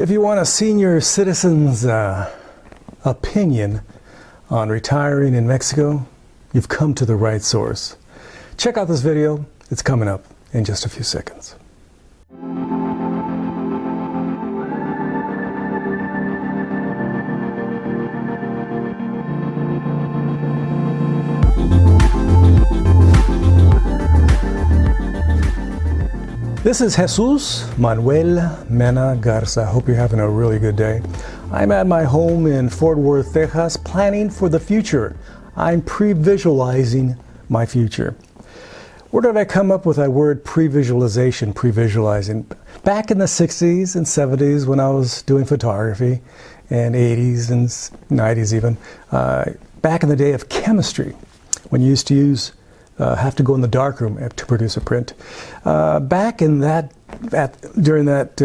If you want a senior citizen's opinion on retiring in Mexico, you've come to the right source. Check out this video. It's coming up in just a few seconds. This is Jesús, Manuel, Mena, Garza. Hope you're having a really good day. I'm at my home in Fort Worth, Texas, planning for the future. I'm pre-visualizing my future. Where did I come up with that word pre-visualization, pre-visualizing? Back in the 60s and 70s when I was doing photography, and 80s and 90s even, back in the day of chemistry, when you used to have to go in the darkroom to produce a print. Back in during that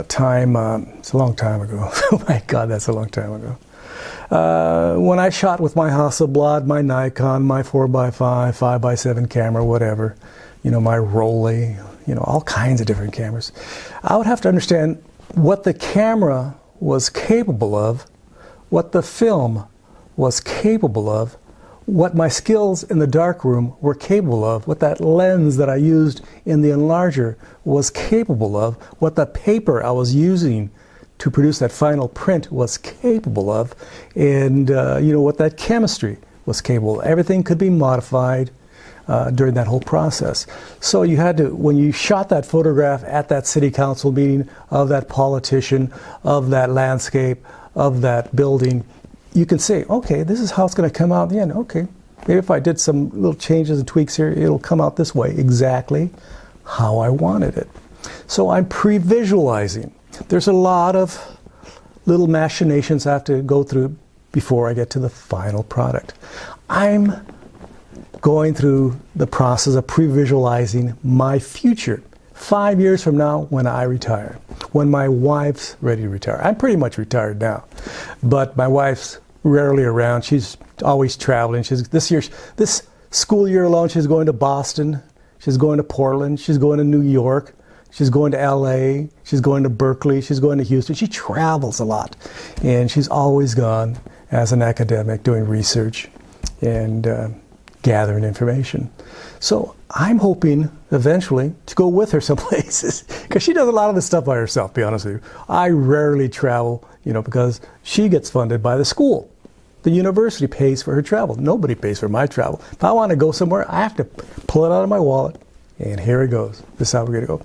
time, it's a long time ago. Oh my God, that's a long time ago. When I shot with my Hasselblad, my Nikon, my 4x5, 5x7 camera, whatever, my Rolly, all kinds of different cameras, I would have to understand what the camera was capable of, what the film was capable of, what my skills in the darkroom were capable of, what that lens that I used in the enlarger was capable of, what the paper I was using to produce that final print was capable of, and what that chemistry was capable of. Everything could be modified during that whole process. So you had to, when you shot that photograph at that city council meeting of that politician, of that landscape, of that building, you can say, okay, this is how it's going to come out in the end. Okay, maybe if I did some little changes and tweaks here, it'll come out this way, exactly how I wanted it. So I'm pre-visualizing. There's a lot of little machinations I have to go through before I get to the final product. I'm going through the process of pre-visualizing my future. 5 years from now when I retire, when my wife's ready to retire. I'm pretty much retired now, but my wife's rarely around. She's always traveling. This school year alone, she's going to Boston, she's going to Portland, she's going to New York, she's going to LA, she's going to Berkeley, she's going to Houston. She travels a lot, and she's always gone as an academic doing research and gathering information. So I'm hoping eventually to go with her some places, because she does a lot of this stuff by herself, to be honest with you. I rarely travel, because she gets funded by the school. The university pays for her travel. Nobody pays for my travel. If I want to go somewhere, I have to pull it out of my wallet, and here it goes. This is how we're going to go.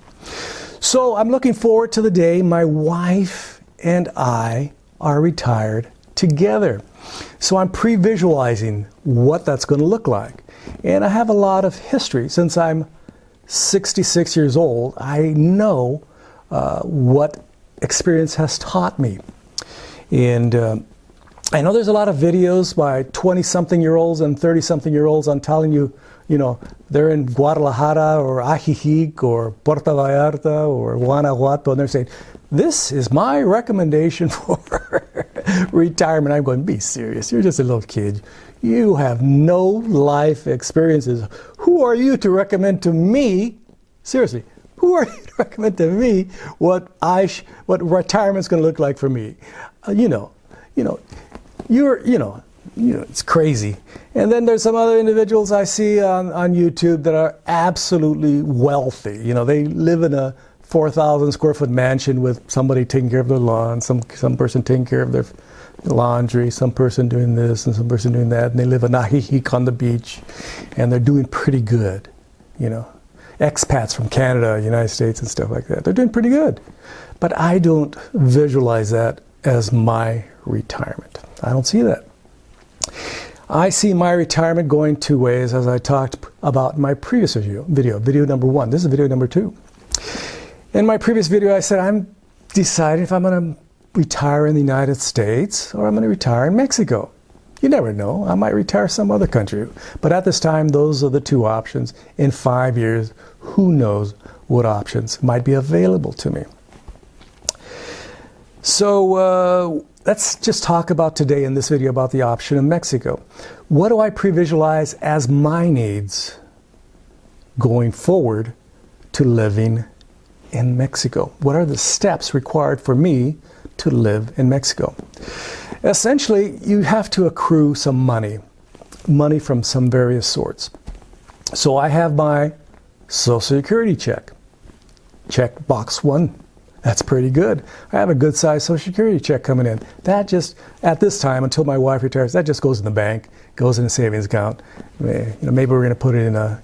So I'm looking forward to the day my wife and I are retired together. So I'm pre-visualizing what that's going to look like. And I have a lot of history. Since I'm 66 years old, I know what experience has taught me. And I know there's a lot of videos by 20-something-year-olds and 30-something-year-olds on telling you, they're in Guadalajara or Ajijic or Puerto Vallarta or Guanajuato, and they're saying, this is my recommendation for retirement. I'm going, be serious. You're just a little kid. You have no life experiences. Who are you to recommend to me, seriously, who are you to recommend to me what retirement's going to look like for me? It's crazy. And then there's some other individuals I see on YouTube that are absolutely wealthy. They live in a 4,000 square foot mansion with somebody taking care of their lawn, some person taking care of their laundry, some person doing this and some person doing that, and they live in Ajijic on the beach, and they're doing pretty good. Expats from Canada, United States and stuff like that, they're doing pretty good. But I don't visualize that as my retirement. I don't see that. I see my retirement going two ways, as I talked about in my previous video number 1. This is video number 2. In my previous video, I said I'm deciding if I'm going to retire in the United States or I'm going to retire in Mexico. You never know. I might retire some other country. But at this time, those are the two options. In 5 years, who knows what options might be available to me. So let's just talk about today in this video about the option of Mexico. What do I pre-visualize as my needs going forward to living in Mexico? What are the steps required for me to live in Mexico? Essentially, you have to accrue some money from some various sorts. So I have my Social Security check box 1. That's pretty good. I have a good sized Social Security check coming in. That just, at this time, until my wife retires, that just goes in the bank, goes in a savings account. Maybe we're going to put it in a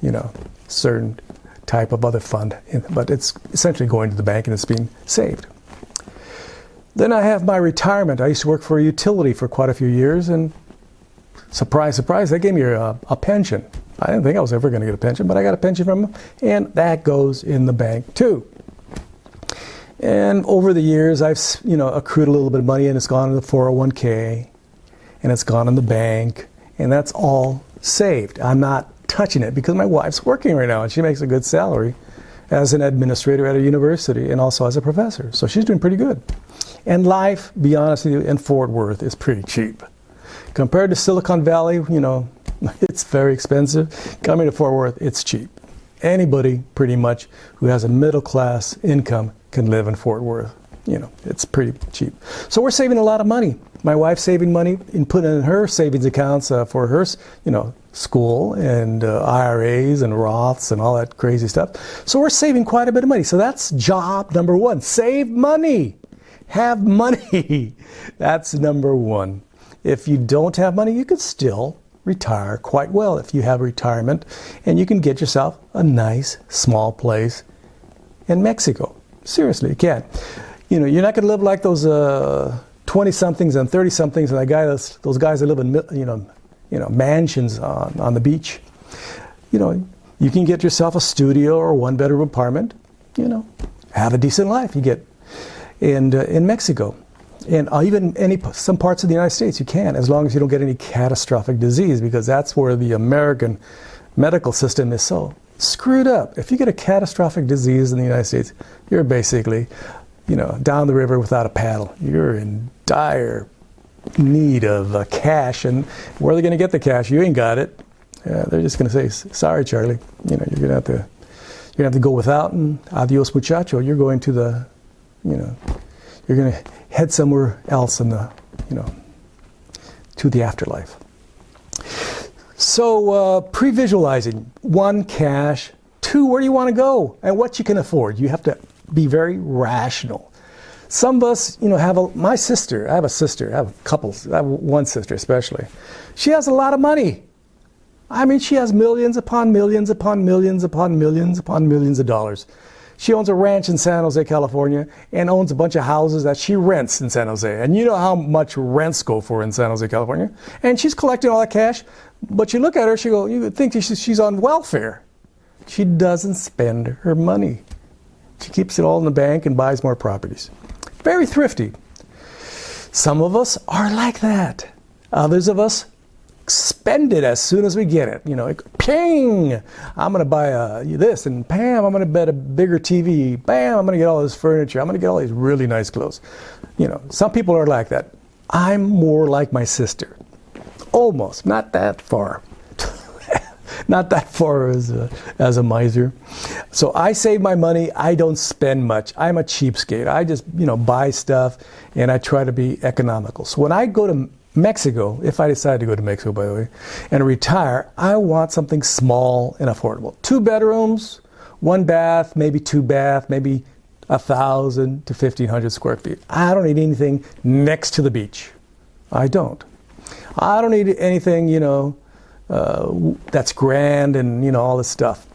certain type of other fund, but it's essentially going to the bank and it's being saved. Then I have my retirement. I used to work for a utility for quite a few years, and surprise, surprise, they gave me a pension. I didn't think I was ever going to get a pension, but I got a pension from them, and that goes in the bank too. And over the years, I've accrued a little bit of money, and it's gone in the 401k, and it's gone in the bank, and that's all saved. I'm not touching it because my wife's working right now, and she makes a good salary as an administrator at a university and also as a professor. So she's doing pretty good. And life, be honest with you, in Fort Worth is pretty cheap. Compared to Silicon Valley, it's very expensive. Coming to Fort Worth, it's cheap. Anybody, pretty much, who has a middle-class income can live in Fort Worth. It's pretty cheap. So we're saving a lot of money. My wife's saving money and putting in her savings accounts for her, school and IRAs and Roths and all that crazy stuff. So we're saving quite a bit of money. So that's job number 1. Save money. Have money. That's number 1. If you don't have money, you could still retire quite well if you have retirement, and you can get yourself a nice small place in Mexico. Seriously, you can. You're not going to live like those 20-somethings and 30-somethings and those guys that live in mansions on the beach. You can get yourself a studio or 1-bedroom apartment. Have a decent life. You get in Mexico. And even some parts of the United States, you can, as long as you don't get any catastrophic disease, because that's where the American medical system is so screwed up. If you get a catastrophic disease in the United States, you're basically, down the river without a paddle. You're in dire need of cash, and where are they going to get the cash? You ain't got it. They're just going to say, "Sorry, Charlie. You're going to have to go without, and adios, muchacho. You're going to the, you're going to head somewhere else in the, to the afterlife." So pre-visualizing: 1, cash; 2, where do you want to go and what you can afford. You have to be very rational. Some of us, my sister, I have a sister, I have couples, I have one sister especially. She has a lot of money. I mean, she has millions upon millions upon millions upon millions upon millions of dollars. She owns a ranch in San Jose, California, and owns a bunch of houses that she rents in San Jose. And you know how much rents go for in San Jose, California. And she's collecting all that cash, but you look at her, you would think she's on welfare. She doesn't spend her money. She keeps it all in the bank and buys more properties. Very thrifty. Some of us are like that. Others of us spend it as soon as we get it. Ping! I'm going to buy this, and bam, I'm going to bet a bigger TV. Bam, I'm going to get all this furniture. I'm going to get all these really nice clothes. Some people are like that. I'm more like my sister. Almost, not that far. Not that far as a miser. So I save my money. I don't spend much. I'm a cheapskate. I just, buy stuff, and I try to be economical. So when I go to Mexico, if I decide to go to Mexico, by the way, and retire, I want something small and affordable. 2 bedrooms, 1 bath, maybe 2 bath, maybe 1,000 to 1,500 square feet. I don't need anything next to the beach. I don't. I don't need anything, that's grand and, all this stuff.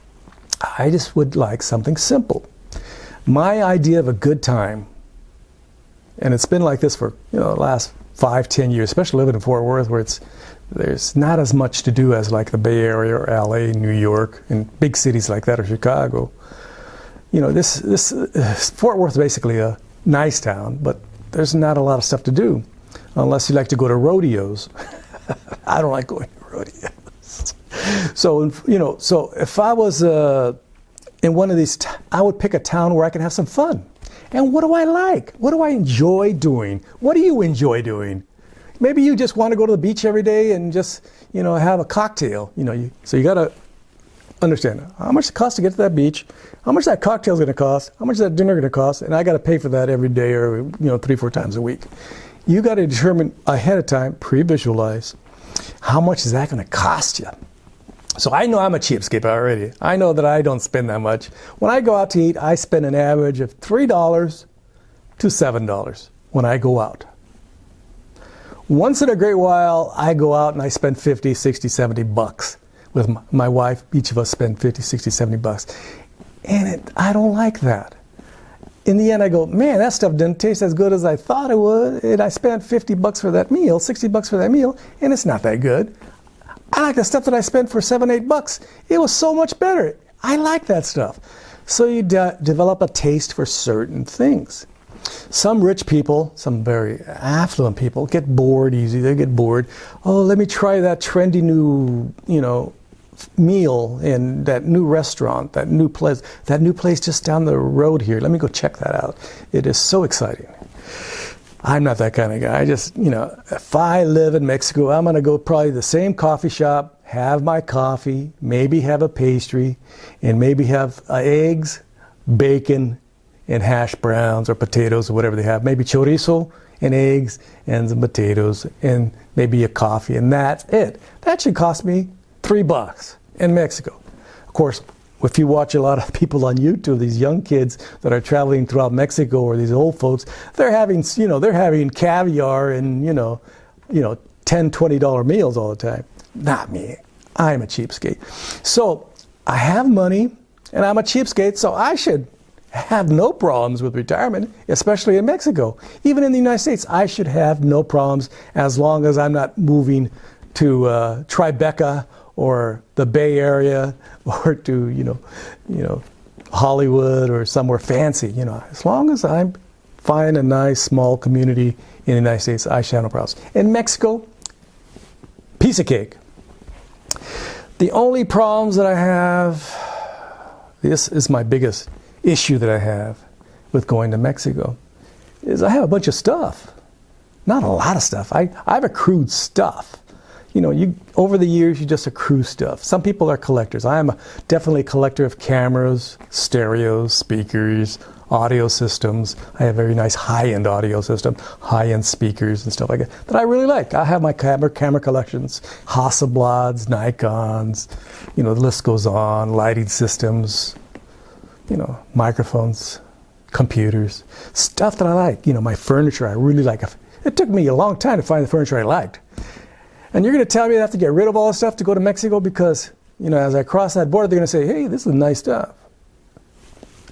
I just would like something simple. My idea of a good time, and it's been like this for, the last 5-10 years, especially living in Fort Worth, where there's not as much to do as like the Bay Area or LA, New York, and big cities like that, or Chicago. This Fort Worth is basically a nice town, but there's not a lot of stuff to do unless you like to go to rodeos. I don't like going to rodeos. So if I was in one of these, I would pick a town where I can have some fun. And what do I like? What do I enjoy doing? What do you enjoy doing? Maybe you just want to go to the beach every day and just, have a cocktail. So you got to understand how much it costs to get to that beach, how much that cocktail is going to cost, how much that dinner going to cost, and I got to pay for that every day or 3-4 times a week. You got to determine ahead of time, pre-visualize, how much is that going to cost you. So I know I'm a cheapskate already. I know that I don't spend that much. When I go out to eat, I spend an average of $3 to $7 when I go out. Once in a great while, I go out and I spend 50, 60, 70 bucks with my wife. Each of us spend 50, 60, 70 bucks. And I don't like that. In the end, I go, man, that stuff didn't taste as good as I thought it would. And I spent 50 bucks for that meal, 60 bucks for that meal, and it's not that good. I like the stuff that I spent for 7, 8 bucks. It was so much better. I like that stuff. So you develop a taste for certain things. Some rich people, some very affluent people get bored easy. They get bored. Oh, let me try that trendy new, meal in that new restaurant, that new place just down the road here. Let me go check that out. It is so exciting. I'm not that kind of guy. I just, if I live in Mexico, I'm going to go probably the same coffee shop, have my coffee, maybe have a pastry, and maybe have eggs, bacon, and hash browns or potatoes or whatever they have. Maybe chorizo and eggs and some potatoes and maybe a coffee, and that's it. That should cost me $3 in Mexico. Of course, if you watch a lot of people on YouTube, these young kids that are traveling throughout Mexico, or these old folks, they're having caviar and $10, $20 meals all the time. Not me. I'm a cheapskate. So I have money and I'm a cheapskate, so I should have no problems with retirement, especially in Mexico. Even in the United States, I should have no problems as long as I'm not moving to Tribeca or the Bay Area or to Hollywood or somewhere fancy. As long as I find a nice small community in the United States, I should have no problems. In Mexico, piece of cake. The only problems that I have, this is my biggest issue that I have with going to Mexico, is I have a bunch of stuff. Not a lot of stuff. I've accrued stuff. Over the years, you just accrue stuff. Some people are collectors. I am definitely a collector of cameras, stereos, speakers, audio systems. I have a very nice high-end audio system, high-end speakers and stuff like that I really like. I have my camera collections, Hasselblads, Nikons, the list goes on, lighting systems, microphones, computers, stuff that I like. My furniture, I really like. It took me a long time to find the furniture I liked. And you're going to tell me I have to get rid of all this stuff to go to Mexico because, as I cross that border, they're going to say, hey, this is nice stuff.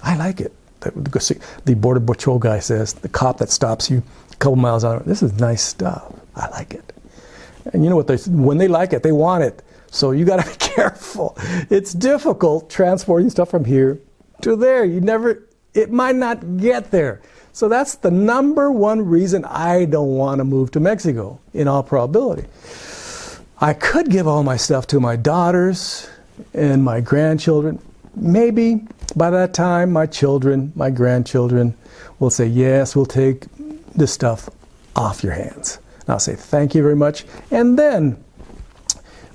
I like it. The Border Patrol guy says, the cop that stops you a couple miles out, this is nice stuff. I like it. And you know what? When they like it, they want it. So you got to be careful. It's difficult transporting stuff from here to there. It might not get there. So that's the number one reason I don't want to move to Mexico, in all probability. I could give all my stuff to my daughters and my grandchildren. Maybe by that time, my grandchildren will say, yes, we'll take this stuff off your hands. And I'll say, thank you very much. And then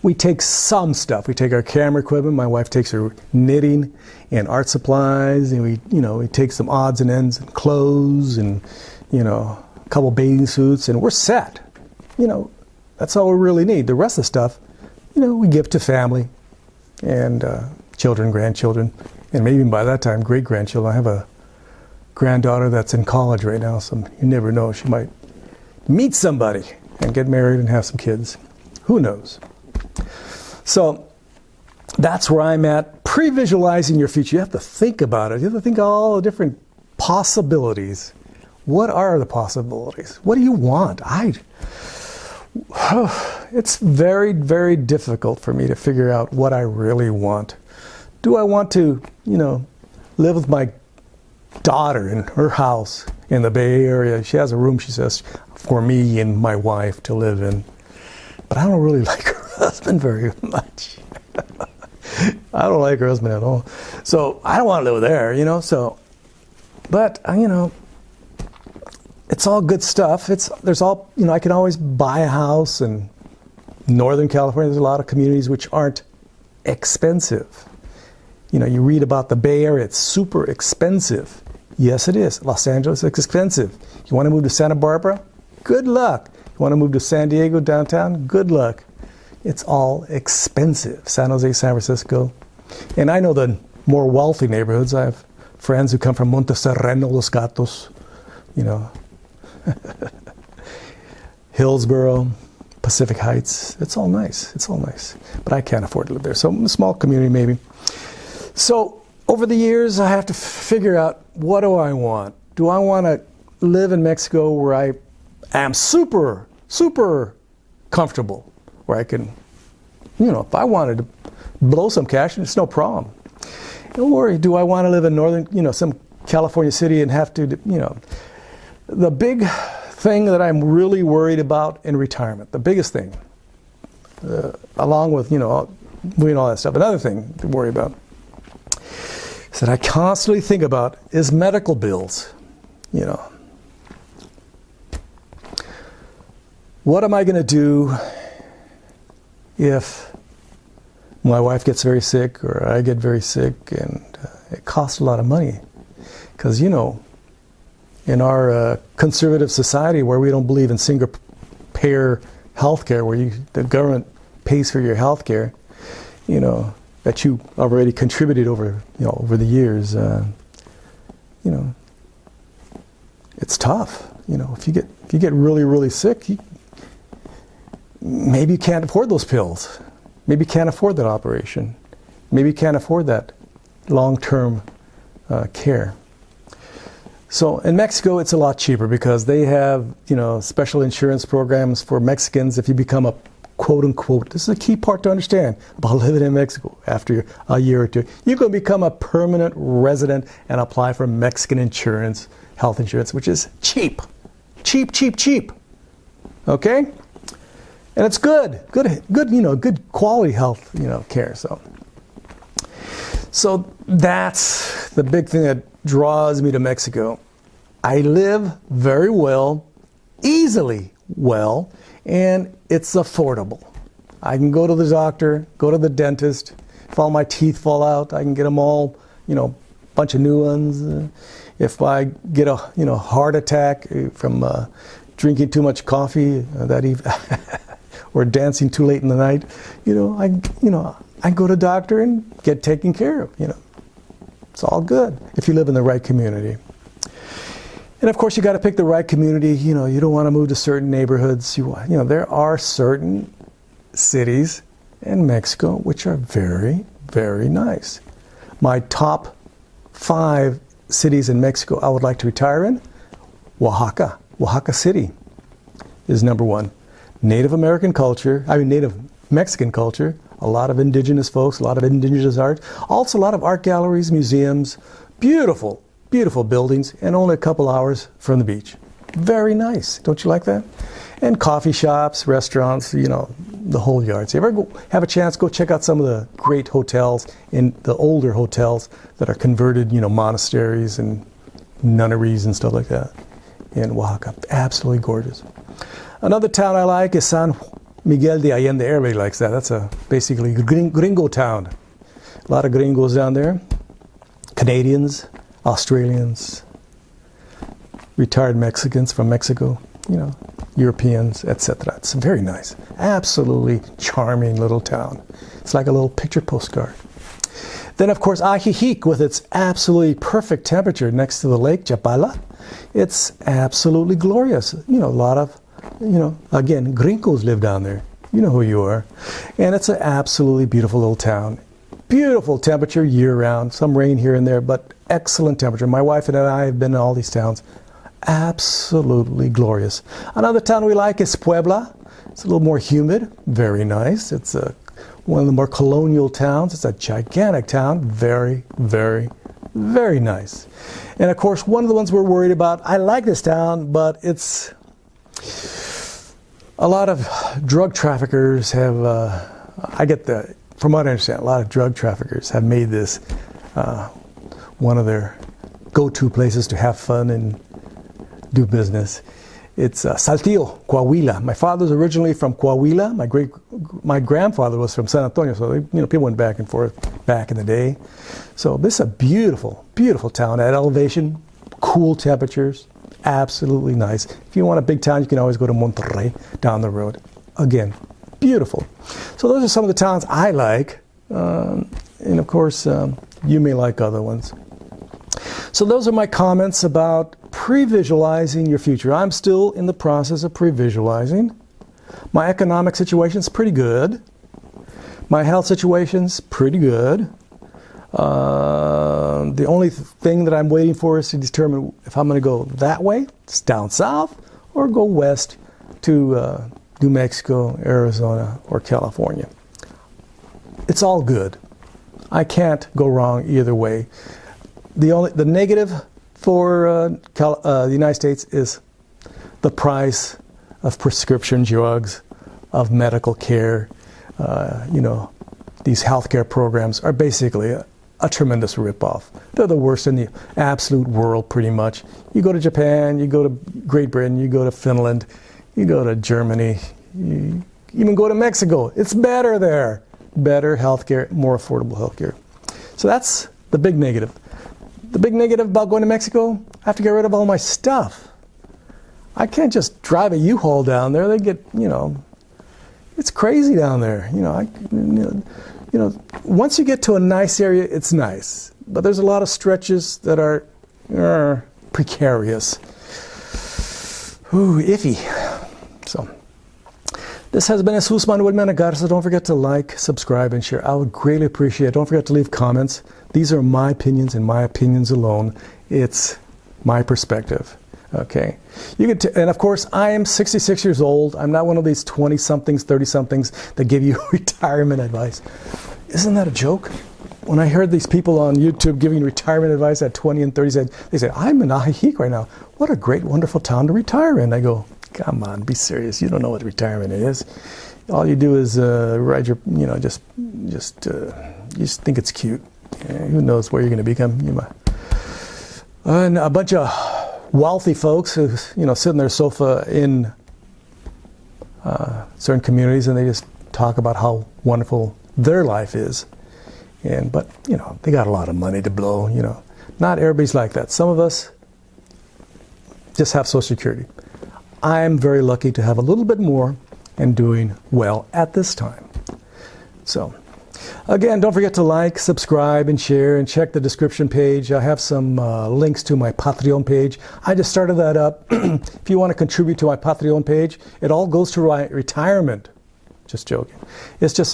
we take some stuff. We take our camera equipment. My wife takes her knitting and art supplies, and we take some odds and ends and clothes and a couple bathing suits, and we're set. That's all we really need. The rest of the stuff, we give to family and children, grandchildren, and maybe by that time, great-grandchildren. I have a granddaughter that's in college right now, so you never know. She might meet somebody and get married and have some kids. Who knows? So that's where I'm at. Pre-visualizing your future. You have to think about it. You have to think of all the different possibilities. What are the possibilities? What do you want? It's very, very difficult for me to figure out what I really want. Do I want to, live with my daughter in her house in the Bay Area? She has a room, she says, for me and my wife to live in. But I don't really like her husband very much. I don't like her husband at all. So I don't want to live there, but it's all good stuff. I can always buy a house in Northern California. There's a lot of communities which aren't expensive. You read about the Bay Area, it's super expensive. Yes, it is. Los Angeles is expensive. You want to move to Santa Barbara? Good luck. You want to move to San Diego downtown? Good luck. It's all expensive. San Jose, San Francisco. And I know the more wealthy neighborhoods. I have friends who come from Monte Serrano, Los Gatos, Hillsboro, Pacific Heights. It's all nice. It's all nice. But I can't afford to live there. So a small community maybe. So over the years, I have to figure out, what do I want? Do I want to live in Mexico where I am super, super comfortable, where I can, if I wanted to blow some cash, it's no problem. Or do I want to live in northern, some California city and have to, the big thing that I'm really worried about in retirement, the biggest thing, along with, doing all that stuff, another thing to worry about, is that I constantly think about is medical bills, What am I going to do if my wife gets very sick or I get very sick, and it costs a lot of money? Because, in our conservative society where we don't believe in single-payer health care, where the government pays for your health care, that you already contributed over the years, it's tough. If you get really, really sick, maybe you can't afford those pills. Maybe you can't afford that operation. Maybe you can't afford that long-term care. So in Mexico, it's a lot cheaper because they have, special insurance programs for Mexicans. If you become a quote-unquote, this is a key part to understand about living in Mexico. After a year or two, you can become a permanent resident and apply for Mexican insurance, health insurance, which is cheap. Cheap, cheap, cheap. Okay? And it's good quality health, care. So that's the big thing that draws me to Mexico. I live very well, easily well, and it's affordable. I can go to the doctor, go to the dentist. If all my teeth fall out, I can get them all, bunch of new ones. If I get a heart attack from drinking too much coffee that evening, or dancing too late in the night, I go to the doctor and get taken care of. It's all good if you live in the right community. And of course, you got to pick the right community. You don't want to move to certain neighborhoods. There are certain cities in Mexico which are very, very nice. My top 5 cities in Mexico I would like to retire in: Oaxaca. Oaxaca City is number 1. Native Mexican culture, a lot of indigenous folks, a lot of indigenous art, also a lot of art galleries, museums, beautiful, beautiful buildings, and only a couple hours from the beach. Very nice. Don't you like that? And coffee shops, restaurants, the whole yard. So if you ever have a chance, go check out some of the great hotels, in the older hotels that are converted, monasteries and nunneries and stuff like that in Oaxaca. Absolutely gorgeous. Another town I like is San Miguel de Allende. Everybody likes that. That's basically a gringo town. A lot of gringos down there. Canadians, Australians, retired Mexicans from Mexico, Europeans, etc. It's very nice. Absolutely charming little town. It's like a little picture postcard. Then, of course, Ajijic, with its absolutely perfect temperature next to the lake, Chapala. It's absolutely glorious. A lot of, again, gringos live down there. You know who you are. And it's an absolutely beautiful little town. Beautiful temperature year-round. Some rain here and there, but excellent temperature. My wife and I have been in all these towns. Absolutely glorious. Another town we like is Puebla. It's a little more humid. Very nice. It's one of the more colonial towns. It's a gigantic town. Very, very, very nice. And of course, one of the ones we're worried about, I like this town, but it's a lot of drug traffickers have, from what I understand, a lot of drug traffickers have made this one of their go-to places to have fun and do business. It's Saltillo, Coahuila. My father's originally from Coahuila. My grandfather was from San Antonio, so people went back and forth back in the day. So this is a beautiful, beautiful town at elevation, cool temperatures, absolutely nice. If you want a big town, you can always go to Monterrey down the road. Again, beautiful. So those are some of the towns I like. And of course, you may like other ones. So those are my comments about pre-visualizing your future. I'm still in the process of pre-visualizing. My economic situation's pretty good. My health situation's pretty good. The only thing that I'm waiting for is to determine if I'm going to go that way, it's down south, or go west to New Mexico, Arizona, or California. It's all good. I can't go wrong either way. The negative for the United States is the price of prescription drugs, of medical care. These healthcare programs are basically a tremendous ripoff. They're the worst in the absolute world, pretty much. You go to Japan, you go to Great Britain, you go to Finland, you go to Germany, you even go to Mexico. It's better there. Better healthcare, more affordable healthcare. So that's the big negative. The big negative about going to Mexico, I have to get rid of all my stuff. I can't just drive a U-Haul down there. They get, it's crazy down there. Once you get to a nice area, it's nice. But there's a lot of stretches that are precarious. Ooh, iffy. So, this has been Jesús Manuel Mena Garza. Don't forget to like, subscribe, and share. I would greatly appreciate it. Don't forget to leave comments. These are my opinions and my opinions alone. It's my perspective. Okay. And of course, I am 66 years old. I'm not one of these 20-somethings, 30-somethings that give you retirement advice. Isn't that a joke? When I heard these people on YouTube giving retirement advice at 20 and 30, they said, I'm in Ajijic right now. What a great, wonderful town to retire in. I go, come on, be serious. You don't know what retirement is. All you do is ride your, you just think it's cute. Who knows where you're going to become? And a bunch of wealthy folks who, sit on their sofa in certain communities, and they just talk about how wonderful their life is. But they got a lot of money to blow. Not everybody's like that. Some of us just have Social Security. I'm very lucky to have a little bit more and doing well at this time. So, again, don't forget to like, subscribe, and share, and check the description page. I have some links to my Patreon page. I just started that up. If you want to contribute to my Patreon page, it all goes to retirement. Just joking. It's just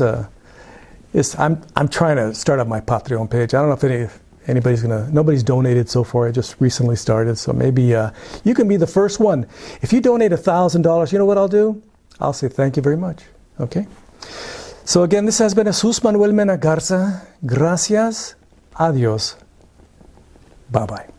I'm trying to start up my Patreon page. I don't know if nobody's donated so far. I just recently started, so maybe you can be the first one. If you donate $1,000, you know what I'll do? I'll say thank you very much. Okay? So again, this has been Jesús Manuel Mena Garza. Gracias. Adios. Bye-bye.